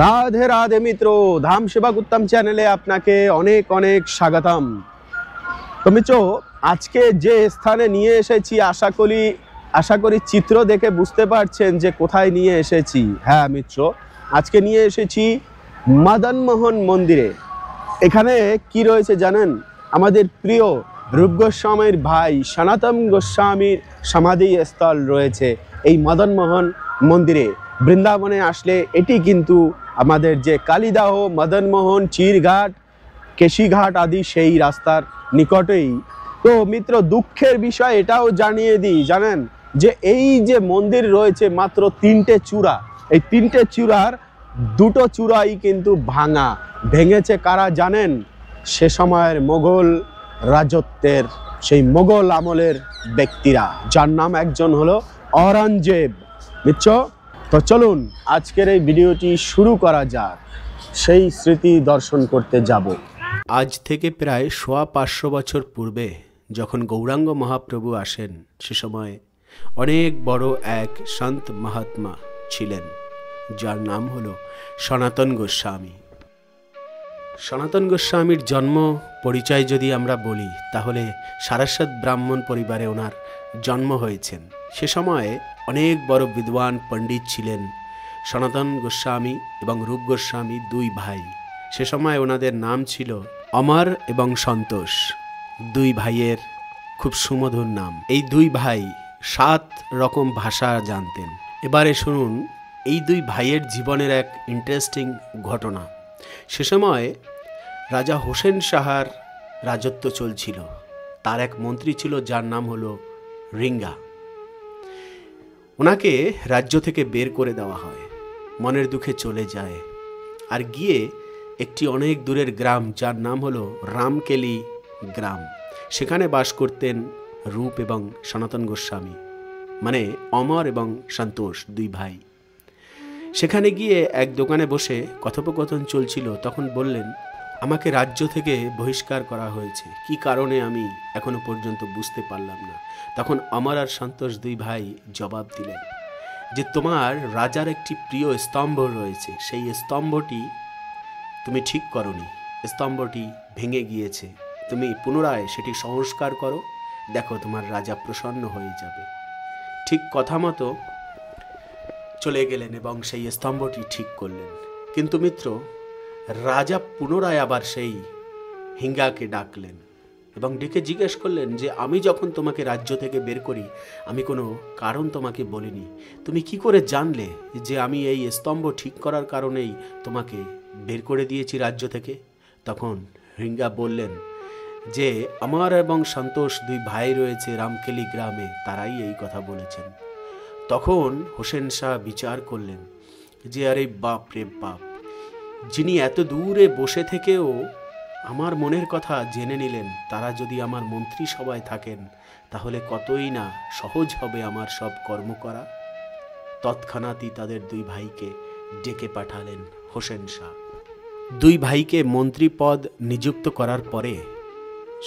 রাধে রাধে মিত্র, ধাম সেবা উত্তম চ্যানেলে আপনাকে অনেক অনেক স্বাগতম। তো মিত্র, আজকে যে স্থানে নিয়ে এসেছি আশা করি চিত্র দেখে বুঝতে পারছেন যে কোথায় নিয়ে এসেছি। হ্যাঁ মিত্র, আজকে নিয়ে এসেছি মদন মোহন মন্দিরে। এখানে কি রয়েছে জানেন? আমাদের প্রিয় রূপ গোস্বামীর ভাই সনাতন গোস্বামীর সমাধি স্থল রয়েছে এই মদন মোহন মন্দিরে। বৃন্দাবনে আসলে এটি কিন্তু আমাদের যে কালিদাহ, মদনমোহন, চিরঘাট, কেশিঘাট আদি সেই রাস্তার নিকটেই। তো মিত্র, দুঃখের বিষয় এটাও জানিয়ে দিই, জানেন যে এই যে মন্দির রয়েছে মাত্র 3টে চূড়া, এই 3টে চূড়ার 2টো চূড়াই কিন্তু ভেঙেছে কারা জানেন? সে সময়ের মোগল রাজত্বের সেই মোগল আমলের ব্যক্তিরা, যার নাম একজন হলো অরঙ্গজেব। মিত্র, তো চলুন আজকের এই ভিডিওটি শুরু করা যাক। সেই স্মৃতি দর্শন করতে যাব। আজ থেকে প্রায় 550 বছর পূর্বে যখন গৌরাঙ্গ মহাপ্রভু আসেন, সে সময় অনেক বড় এক সন্ত মহাত্মা ছিলেন, যার নাম হলো সনাতন গোস্বামী। সনাতন গোস্বামীর জন্ম পরিচয় যদি আমরা বলি, তাহলে সারস্বত ব্রাহ্মণ পরিবারে ওনার জন্ম হয়েছেন। সে সময়ে অনেক বড় বিদ্বান পণ্ডিত ছিলেন সনাতন গোস্বামী এবং রূপ গোস্বামী, 2 ভাই। সে সময় ওনাদের নাম ছিল অমর এবং সন্তোষ। 2 ভাইয়ের খুব সুমধুর নাম। এই 2 ভাই 7 রকম ভাষা জানতেন। এবারে শুনুন এই 2 ভাইয়ের জীবনের এক ইন্টারেস্টিং ঘটনা। সে সময় রাজা হোসেন শাহর রাজত্ব চলছিল। তার এক মন্ত্রী ছিল যার নাম হলো রিঙ্গা। ওনাকে রাজ্য থেকে বের করে দেওয়া হয়, মনের দুঃখে চলে যায় আর গিয়ে একটি অনেক দূরের গ্রাম, যার নাম হলো রামকেলি গ্রাম, সেখানে বাস করতেন রূপ এবং সনাতন গোস্বামী, মানে অমর এবং সন্তোষ, 2 ভাই। সেখানে গিয়ে এক দোকানে বসে কথোপকথন চলছিল। তখন বললেন, আমাকে রাজ্য থেকে বহিষ্কার করা হয়েছে, কি কারণে আমি এখনো পর্যন্ত বুঝতে পারলাম না। তখন অমর আর সন্তোষ 2 ভাই জবাব দিলেন যে তোমার রাজার একটি প্রিয় স্তম্ভ রয়েছে, সেই স্তম্ভটি তুমি ঠিক করনি, স্তম্ভটি ভেঙে গিয়েছে, তুমি পুনরায় সেটি সংস্কার করো, দেখো তোমার রাজা প্রসন্ন হয়ে যাবে। ঠিক কথা মতো চলে গেলেন এবং সেই স্তম্ভটি ঠিক করলেন। কিন্তু মিত্র, রাজা পুনরায় আবার সেই হিঙ্গাকে ডাকলেন এবং ডেকে জিজ্ঞেস করলেন যে আমি যখন তোমাকে রাজ্য থেকে বের করি, আমি কোনো কারণ তোমাকে বলিনি, তুমি কি করে জানলে যে আমি এই স্তম্ভ ঠিক করার কারণেই তোমাকে বের করে দিয়েছি রাজ্য থেকে? তখন হিঙ্গা বললেন যে আমার এবং সন্তোষ 2 ভাই রয়েছে রামকেলি গ্রামে, তারাই এই কথা বলেছেন। তখন হোসেন শাহ বিচার করলেন যে আরে বাপ রে বাপ, যিনি এত দূরে বসে থেকেও আমার মনের কথা জেনে নিলেন, তারা যদি আমার মন্ত্রী সভায় থাকেন তাহলে কতই না সহজ হবে আমার সব কর্ম করা। তৎক্ষণাৎই তাদের 2 ভাইকে ডেকে পাঠালেন হোসেন শাহ। 2 ভাইকে মন্ত্রী পদ নিযুক্ত করার পরে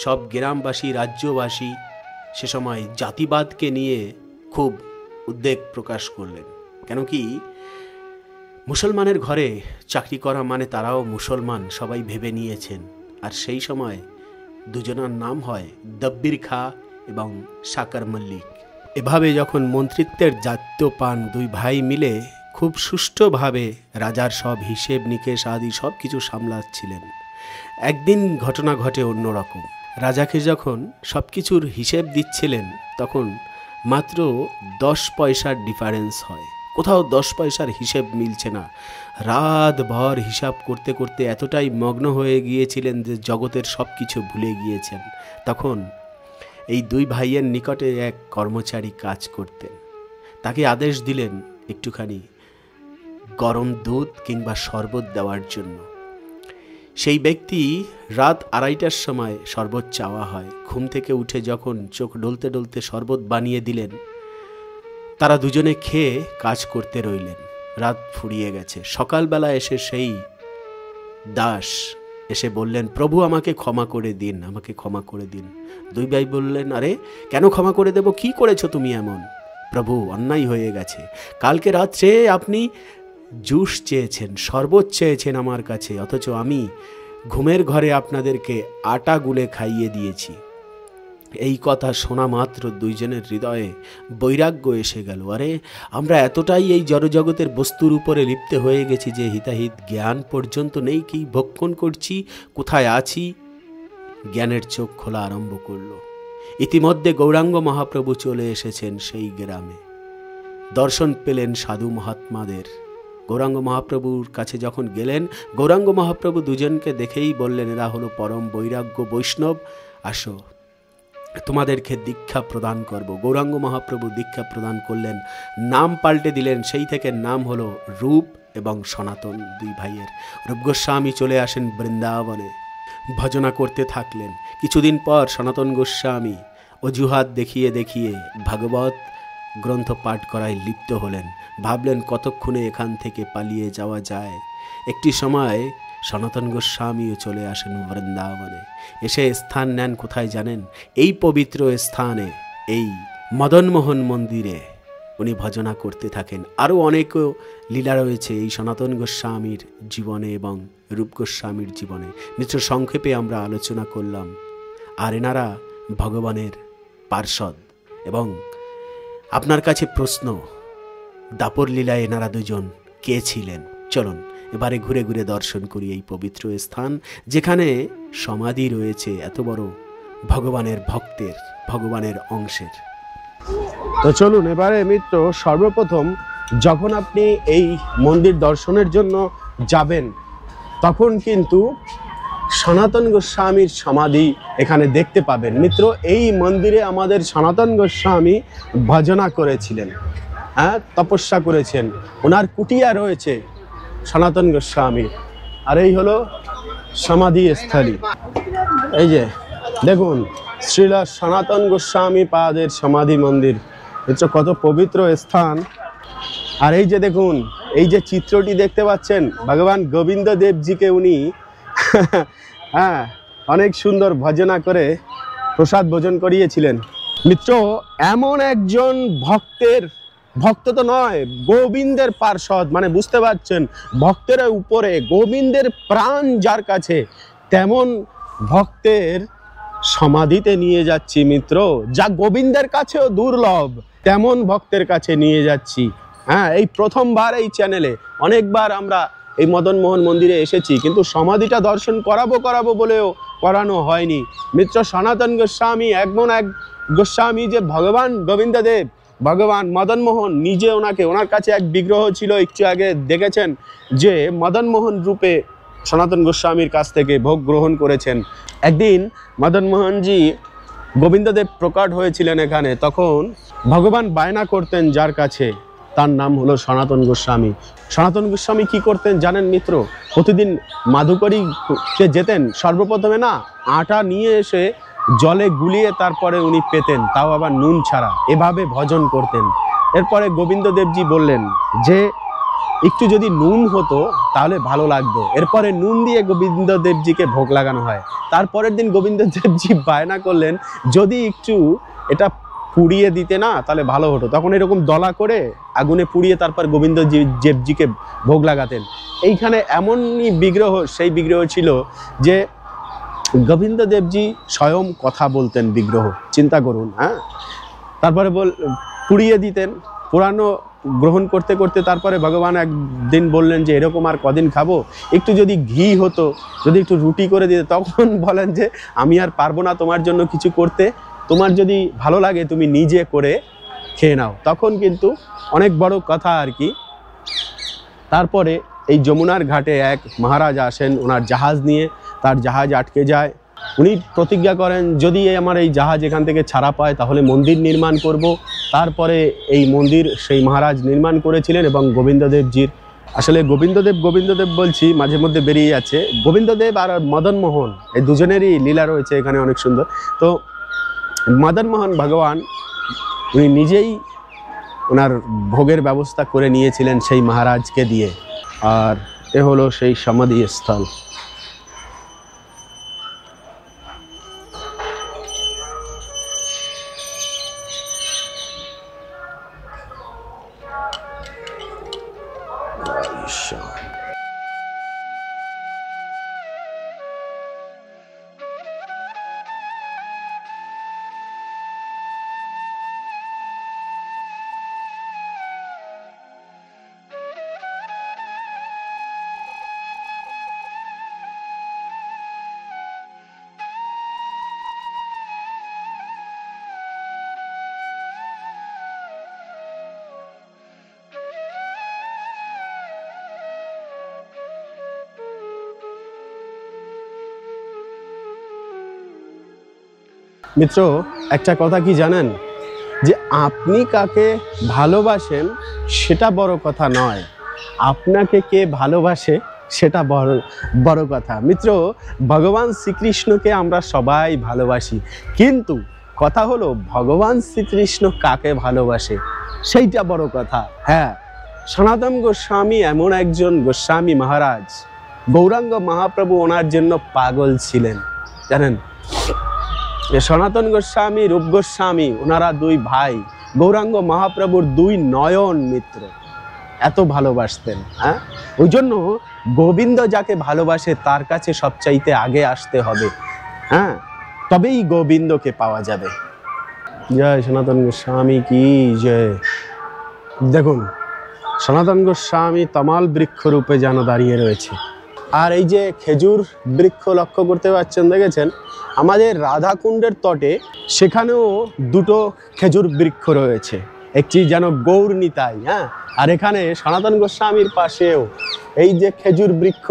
সব গ্রামবাসী, রাজ্যবাসী সে সময় জাতিবাদকে নিয়ে খুব উদ্বেগ প্রকাশ করলেন। কেন কি, মুসলমানের ঘরে চাকরি করা মানে তারাও মুসলমান, সবাই ভেবে নিয়েছেন। আর সেই সময় 2 জনের নাম হয় দব্বির খা এবং সাকার মল্লিক। এভাবে যখন মন্ত্রিত্বের দায়িত্ব পান, 2 ভাই মিলে খুব সুষ্ঠুভাবে রাজার সব হিসেব নিকেশ আদি সব কিছু সামলাচ্ছিলেন। একদিন ঘটনা ঘটে অন্যরকম। রাজাকে যখন সব কিছুর হিসেব দিচ্ছিলেন, তখন মাত্র 10 পয়সার ডিফারেন্স হয়, কোথাও 10 পয়সার হিসেব মিলছে না। রাতভর হিসাব করতে করতে এতটাই মগ্ন হয়ে গিয়েছিলেন যে জগতের সব কিছু ভুলে গিয়েছেন। তখন এই 2 ভাইয়ের নিকটে এক কর্মচারী কাজ করতেন। তাকে আদেশ দিলেন একটুখানি গরম দুধ কিংবা শরবত দেওয়ার জন্য। সেই ব্যক্তি রাত 2:30টার সময় শরবত চাওয়া হয়। ঘুম থেকে উঠে যখন চোখ ডলতে ডলতে শরবত বানিয়ে দিলেন, তারা 2 জনে খেয়ে কাজ করতে রইলেন। রাত ফুরিয়ে গেছে। সকালবেলা এসে সেই দাস এসে বললেন, প্রভু আমাকে ক্ষমা করে দিন, আমাকে ক্ষমা করে দিন। 2 ভাই বললেন, আরে কেন ক্ষমা করে দেব, কি করেছো তুমি এমন? প্রভু, অন্যায় হয়ে গেছে, কালকে রাত্রে আপনি জুস চেয়েছেন, শরবত চেয়েছেন আমার কাছে, অথচ আমি ঘুমের ঘরে আপনাদেরকে আটা গুলে খাইয়ে দিয়েছি। এই কথা শোনা মাত্র দুইজনের হৃদয়ে বৈরাগ্য এসে গেল। আরে আমরা এতটাই এই জড়জগতের বস্তুর উপরে লিপ্ত হয়ে গেছি যে হিতাহিত জ্ঞান পর্যন্ত নেই। কি ভক্ষণ করছি, কোথায় আছি, জ্ঞানের চোখ খোলা আরম্ভ করলো। ইতিমধ্যে গৌরাঙ্গ মহাপ্রভু চলে এসেছেন সেই গ্রামে। দর্শন পেলেন সাধু মহাত্মাদের। গৌরাঙ্গ মহাপ্রভুর কাছে যখন গেলেন, গৌরাঙ্গ মহাপ্রভু দুজনকে দেখেই বললেন, এরা হলো পরম বৈরাগ্য বৈষ্ণব, আসো তোমাদেরকে দীক্ষা প্রদান করব। গৌরাঙ্গ মহাপ্রভু দীক্ষা প্রদান করলেন, নাম পাল্টে দিলেন। সেই থেকে নাম হলো রূপ এবং সনাতন, দুই ভাইয়ের। রূপ গোস্বামী চলে আসেন বৃন্দাবনে, ভজনা করতে থাকলেন। কিছুদিন পর সনাতন গোস্বামী অজুহাত দেখিয়ে দেখিয়ে ভাগবত গ্রন্থ পাঠ করায় লিপ্ত হলেন। ভাবলেন কতক্ষণে এখান থেকে পালিয়ে যাওয়া যায়। একটি সময় সনাতন গোস্বামীও চলে আসেন বৃন্দাবনে। এসে স্থান নেন কোথায় জানেন? এই পবিত্র স্থানে, এই মদনমোহন মন্দিরে উনি ভজনা করতে থাকেন। আরও অনেক লীলা রয়েছে এই সনাতন গোস্বামীর জীবনে এবং রূপ গোস্বামীর জীবনে, নিত্য সংক্ষেপে আমরা আলোচনা করলাম। আর এনারা ভগবানের পার্ষদ। এবং আপনার কাছে প্রশ্ন, দাপর লীলায় এনারা দুজন কে ছিলেন? চলুন এবারে ঘুরে ঘুরে দর্শন করি এই পবিত্র স্থান, যেখানে সমাধি রয়েছে এত বড় ভগবানের ভক্তের, ভগবানের অংশের। তো চলুন এবারে মিত্র, সর্বপ্রথম যখন আপনি এই মন্দির দর্শনের জন্য যাবেন, তখন কিন্তু সনাতন গোস্বামীর সমাধি এখানে দেখতে পাবেন। মিত্র, এই মন্দিরে আমাদের সনাতন গোস্বামী ভজনা করেছিলেন, হ্যাঁ, তপস্যা করেছেন। ওনার কুটিয়া রয়েছে সনাতন গোস্বামী। আর এই হলো সমাধি স্থলী। এই যে দেখুন, শ্রীল সনাতন গোস্বামী পাদের সমাধি মন্দির। মিত্র, কত পবিত্র স্থান। আর এই যে দেখুন, এই যে চিত্রটি দেখতে পাচ্ছেন, ভগবান গোবিন্দ দেবজিকে উনি হ্যাঁ অনেক সুন্দর ভজনা করে প্রসাদ ভোজন করিয়েছিলেন। মিত্র, এমন একজন ভক্ত তো নয়, গোবিন্দের পার্ষদ, মানে বুঝতে পারছেন, ভক্তের উপরে গোবিন্দের প্রাণ যার কাছে, তেমন ভক্তের সমাধিতে নিয়ে যাচ্ছি মিত্র, যা গোবিন্দের কাছেও দুর্লভ, তেমন ভক্তের কাছে নিয়ে যাচ্ছি। হ্যাঁ, এই প্রথমবার এই চ্যানেলে, অনেকবার আমরা এই মদনমোহন মন্দিরে এসেছি, কিন্তু সমাধিটা দর্শন করাবো বলেও করানো হয়নি। মিত্র, সনাতন গোস্বামী এমন এক গোস্বামী যে ভগবান গোবিন্দদেব, ভগবান মদনমোহন নিজে ওনার কাছে এক বিগ্রহ ছিল, একটু আগে দেখেছেন, যে মদনমোহন রূপে সনাতন গোস্বামীর কাছ থেকে ভোগ গ্রহণ করেছেন। একদিন মদনমোহনজি গোবিন্দদেব প্রকট হয়েছিলেন এখানে, তখন ভগবান বায়না করতেন যার কাছে, তার নাম হলো সনাতন গোস্বামী। সনাতন গোস্বামী কি করতেন জানেন মিত্র? প্রতিদিন মাধুকরীতে যেতেন, সর্বপ্রথমে না আটা নিয়ে এসে জলে গুলিয়ে তারপরে উনি পেতেন, তাও আবার নুন ছাড়া, এভাবে ভজন করতেন। এরপরে গোবিন্দদেবজি বললেন যে একটু যদি নুন হতো তাহলে ভালো লাগতো। এরপরে নুন দিয়ে গোবিন্দদেবজিকে ভোগ লাগানো হয়। তারপরের দিন গোবিন্দদেবজি বায়না করলেন, যদি একটু এটা পুড়িয়ে দিতে না তাহলে ভালো হতো। তখন এরকম দলা করে আগুনে পুড়িয়ে তারপর গোবিন্দদেবজিকে ভোগ লাগাতেন। এইখানে এমনই বিগ্রহ, সেই বিগ্রহ ছিল যে গোবিন্দদেবজি স্বয়ং কথা বলতেন বিগ্রহ, চিন্তা করুন। হ্যাঁ, তারপরে পুড়িয়ে দিতেন, পুরানো গ্রহণ করতে করতে তারপরে ভগবান একদিন বললেন যে এরকম আর কদিন খাবো, একটু যদি ঘি হতো, যদি একটু রুটি করে দিতে। তখন বলেন যে আমি আর পারবো না তোমার জন্য কিছু করতে, তোমার যদি ভালো লাগে তুমি নিজে করে খেয়ে নাও। তখন কিন্তু অনেক বড় কথা আর কি। তারপরে এই যমুনার ঘাটে এক মহারাজ আসেন ওনার জাহাজ নিয়ে, তার জাহাজ আটকে যায়। উনি প্রতিজ্ঞা করেন, যদি আমার এই জাহাজ এখান থেকে ছাড়া পায় তাহলে মন্দির নির্মাণ করব। তারপরে এই মন্দির সেই মহারাজ নির্মাণ করেছিলেন। এবং গোবিন্দদেবজির, আসলে গোবিন্দদেব বলছি মাঝে মধ্যে বেরিয়ে যাচ্ছে, গোবিন্দদেব আর মদনমোহন এই দুজনেরই লীলা রয়েছে এখানে অনেক সুন্দর। তো মদনমোহন ভগবান উনি নিজেই ওনার ভোগের ব্যবস্থা করে নিয়েছিলেন সেই মহারাজকে দিয়ে। আর এ হলো সেই সমাধি স্থল। মিত্র, একটা কথা কি জানেন, যে আপনি কাকে ভালোবাসেন সেটা বড় কথা নয়, আপনাকে কে ভালোবাসে সেটা বড় বড় কথা। মিত্র, ভগবান শ্রীকৃষ্ণকে আমরা সবাই ভালোবাসি, কিন্তু কথা হলো ভগবান শ্রীকৃষ্ণ কাকে ভালোবাসে সেইটা বড় কথা। হ্যাঁ, সনাতন গোস্বামী এমন একজন গোস্বামী মহারাজ, গৌরাঙ্গ মহাপ্রভু ওনার জন্য পাগল ছিলেন, জানেন। সনাতন গোস্বামী, রূপ গোস্বামী, ওনারা দুই ভাই, গৌরাঙ্গ মহাপ্রভুর দুই নয়ন মিত্র, এত ভালোবাসতেন। হ্যাঁ, ওই জন্য গোবিন্দ যাকে ভালোবাসে তার কাছে সবচাইতে আগে আসতে হবে। হ্যাঁ, তবেই গোবিন্দকে পাওয়া যাবে। জয় সনাতন গোস্বামী কি জয়। দেখুন, সনাতন গোস্বামী তমাল বৃক্ষ রূপে যেন দাঁড়িয়ে রয়েছে। আর এই যে খেজুর বৃক্ষ লক্ষ্য করতে পারছেন, দেখেছেন আমাদের রাধাকুণ্ডের তটে, সেখানেও দুটো খেজুর বৃক্ষ রয়েছে, একটি যেন গৌর নিতাই। হ্যাঁ, আর এখানে সনাতন গোস্বামীর পাশেও এই যে খেজুর বৃক্ষ,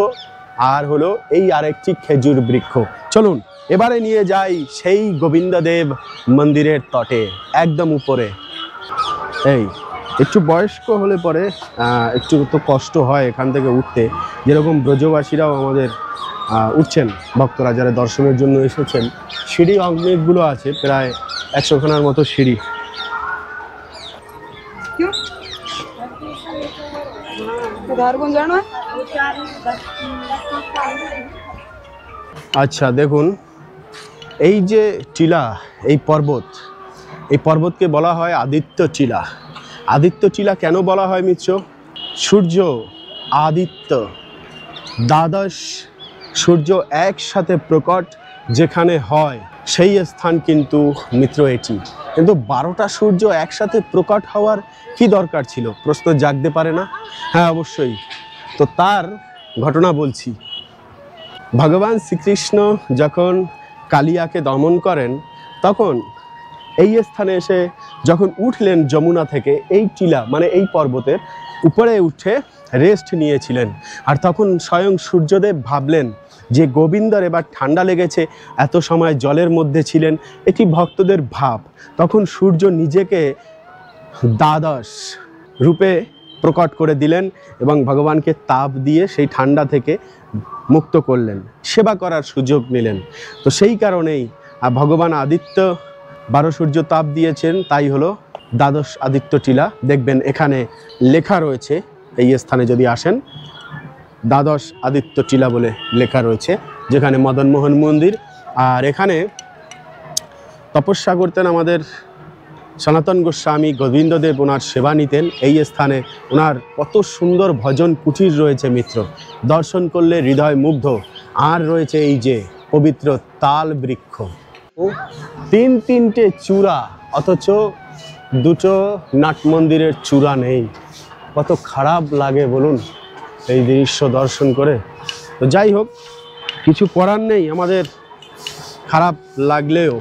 আর হলো এই আরেকটি খেজুর বৃক্ষ। চলুন এবারে নিয়ে যাই সেই গোবিন্দদেব মন্দিরের তটে, একদম উপরে। এই একটু বয়স্ক হলে পরে একটু তো কষ্ট হয় এখান থেকে উঠতে, যেরকম ব্রজবাসীরাও আমাদের উঠছেন, ভক্তরা যারা দর্শনের জন্য এসেছেন। সিঁড়ি অনেকগুলো আছে, প্রায় 100 খানার মতো সিঁড়ি। আচ্ছা দেখুন, এই যে টিলা, এই পর্বতকে বলা হয় আদিত্য টিলা। আদিত্য টিলা কেন বলা হয় মিত্র? সূর্য, আদিত্য, দ্বাদশ সূর্য একসাথে প্রকট যেখানে হয় সেই স্থান কিন্তু মিত্র এটি। কিন্তু 12টা সূর্য একসাথে প্রকট হওয়ার কি দরকার ছিল, প্রশ্ন জাগতে পারে না? হ্যাঁ অবশ্যই, তো তার ঘটনা বলছি। ভগবান শ্রীকৃষ্ণ যখন কালিয়াকে দমন করেন, তখন এই স্থানে এসে যখন উঠলেন যমুনা থেকে, এই টিলা মানে এই পর্বতের উপরে উঠে রেস্ট নিয়েছিলেন। আর তখন স্বয়ং সূর্যদেব ভাবলেন যে গোবিন্দর এবার ঠান্ডা লেগেছে, এত সময় জলের মধ্যে ছিলেন, এটি ভক্তদের ভাব। তখন সূর্য নিজেকে দ্বাদশ রূপে প্রকট করে দিলেন এবং ভগবানকে তাপ দিয়ে সেই ঠান্ডা থেকে মুক্ত করলেন, সেবা করার সুযোগ নিলেন। তো সেই কারণেই ভগবান আদিত্য 12 সূর্য তাপ দিয়েছেন, তাই হলো দ্বাদশ আদিত্য টিলা। দেখবেন এখানে লেখা রয়েছে, এই স্থানে যদি আসেন দ্বাদশ আদিত্য টিলা বলে লেখা রয়েছে, যেখানে মদনমোহন মন্দির। আর এখানে তপস্যা করতেন আমাদের সনাতন গোস্বামী, গোবিন্দদেব ওনার সেবা নিতেন। এই স্থানে ওনার কত সুন্দর ভজন কুটির রয়েছে মিত্র, দর্শন করলে হৃদয় মুগ্ধ। আর রয়েছে এই যে পবিত্র তাল বৃক্ষ, 3-3টে চূড়া, অথচ 2টো নাট মন্দিরের চূড়া নেই। কত খারাপ লাগে বলুন এই দৃশ্য দর্শন করে। তো যাই হোক, কিছু করার নেই, আমাদের খারাপ লাগলেও।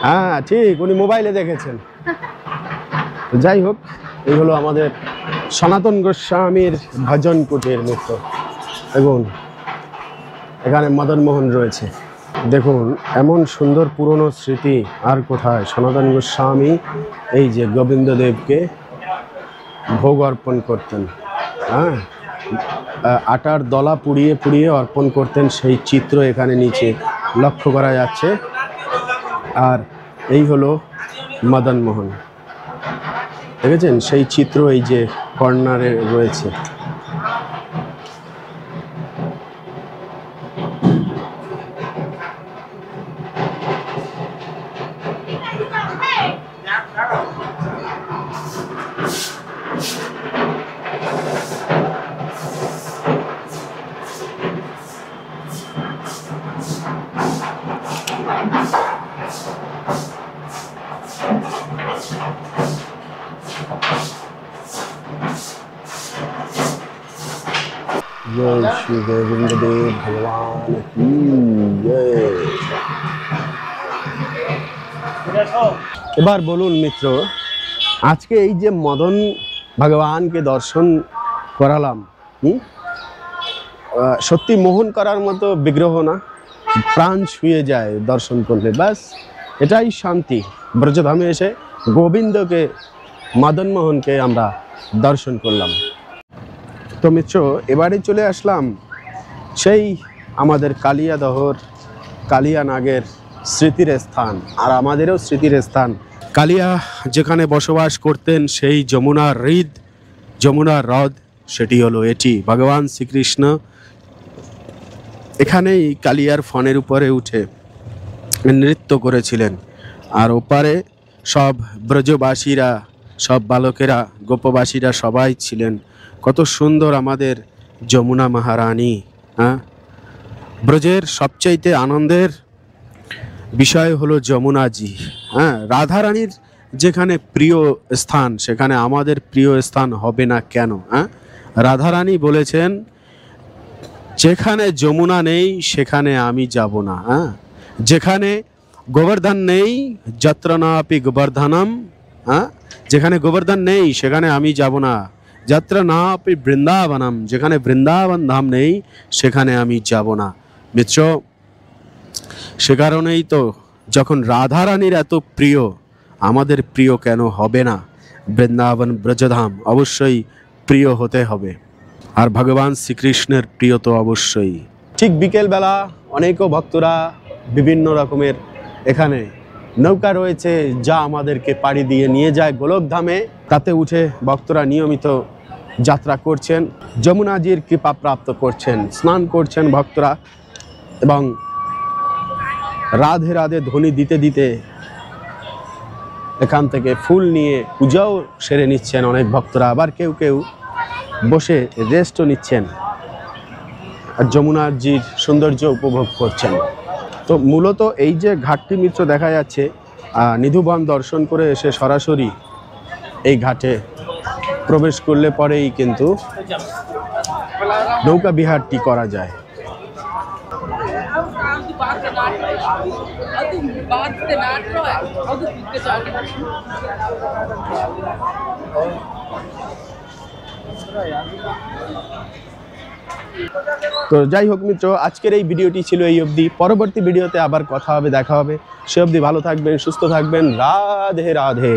হ্যাঁ ঠিক, উনি মোবাইলে দেখেছেন। যাই হোক, এই হলো আমাদের সনাতন গোস্বামীর ভজন কুটির মিত্র। দেখুন এখানে মদনমোহন রয়েছে। দেখুন এমন সুন্দর পুরনো স্মৃতি আর কোথায়। সনাতন গোস্বামী এই যে গোবিন্দদেবকে ভোগ অর্পণ করতেন, হ্যাঁ, আটার দলা পুড়িয়ে পুড়িয়ে অর্পণ করতেন, সেই চিত্র এখানে নিচে লক্ষ্য করা যাচ্ছে। আর এই হলো মদনমোহন, দেখেছেন সেই চিত্র এই যে কর্নারে রয়েছে। जय श्री गोविंद देव भगवान की जय। এবার বলুন মিত্র, আজকে এই যে মদন ভগবানকে দর্শন করালাম। সত্যি মোহন করার মতো বিগ্রহ না, প্রাণ ছুঁয়ে যায় দর্শন করলে, ব্যাস এটাই শান্তি। ব্রজধামে এসে গোবিন্দকে, মদন মোহনকে আমরা দর্শন করলাম। তো মিত্র, এবারে চলে আসলাম সেই আমাদের কালিয়াদহর কালিয়া নাগের স্মৃতির স্থান, আর আমাদেরও স্মৃতির স্থান। কালিয়া যেখানে বসবাস করতেন সেই যমুনার হ্রদ, যমুনার হ্রদ, সেটি হলো এটি। ভগবান শ্রীকৃষ্ণ এখানেই কালিয়ার ফণের উপরে উঠে নৃত্য করেছিলেন, আর ওপারে সব ব্রজবাসীরা, সব বালকেরা, গোপবাসীরা সবাই ছিলেন। কত সুন্দর আমাদের যমুনা মহারানী। হ্যাঁ, ব্রজের সবচাইতে আনন্দের বিষয় হলো যমুনাজি। হ্যাঁ, রাধারানীর যেখানে প্রিয় স্থান সেখানে আমাদের প্রিয় স্থান হবে না কেন? হ্যাঁ, রাধারানী বলেছেন যেখানে যমুনা নেই সেখানে আমি যাব না। হ্যাঁ, যেখানে গোবর্ধন নেই, যত্র নাপি গোবর্ধনম, হ্যাঁ, যেখানে গোবর্ধন নেই সেখানে আমি যাব না। যত্র নাপি বৃন্দাবনম, যেখানে বৃন্দাবন ধাম নেই সেখানে আমি যাব না। মিত্র, সে কারণেই তো যখন রাধারানীর এত প্রিয়, আমাদের প্রিয় কেন হবে না? বৃন্দাবন ব্রজধাম অবশ্যই প্রিয় হতে হবে, আর ভগবান শ্রীকৃষ্ণের প্রিয় তো অবশ্যই। ঠিক বিকেলবেলা অনেকও ভক্তরা বিভিন্ন রকমের এখানে নৌকা রয়েছে যা আমাদেরকে পাড়ি দিয়ে নিয়ে যায় গোলকধামে। তাতে উঠে ভক্তরা নিয়মিত যাত্রা করছেন, যমুনাজির কৃপা প্রাপ্ত করছেন, স্নান করছেন ভক্তরা, এবং রাধে রাধে ধ্বনি দিতে দিতে এখান থেকে ফুল নিয়ে পূজাও সেরে নিচ্ছেন অনেক ভক্তরা। আবার কেউ কেউ বসে রেস্টও নিচ্ছেন আর যমুনাজির সৌন্দর্য উপভোগ করছেন। তো মূলত এই যে ঘাটটি মিত্র দেখা যাচ্ছে, নিধুবন দর্শন করে এসে সরাসরি এই ঘাটে প্রবেশ করলে পরেই কিন্তু নৌকা বিহারটি করা যায়। তো যাই হোক মিত্র, আজকের এই ভিডিওটি ছিল এই অবধি। পরবর্তী ভিডিওতে আবার কথা হবে, দেখা হবে। সে অবধি ভালো থাকবেন, সুস্থ থাকবেন। রাধে রাধে।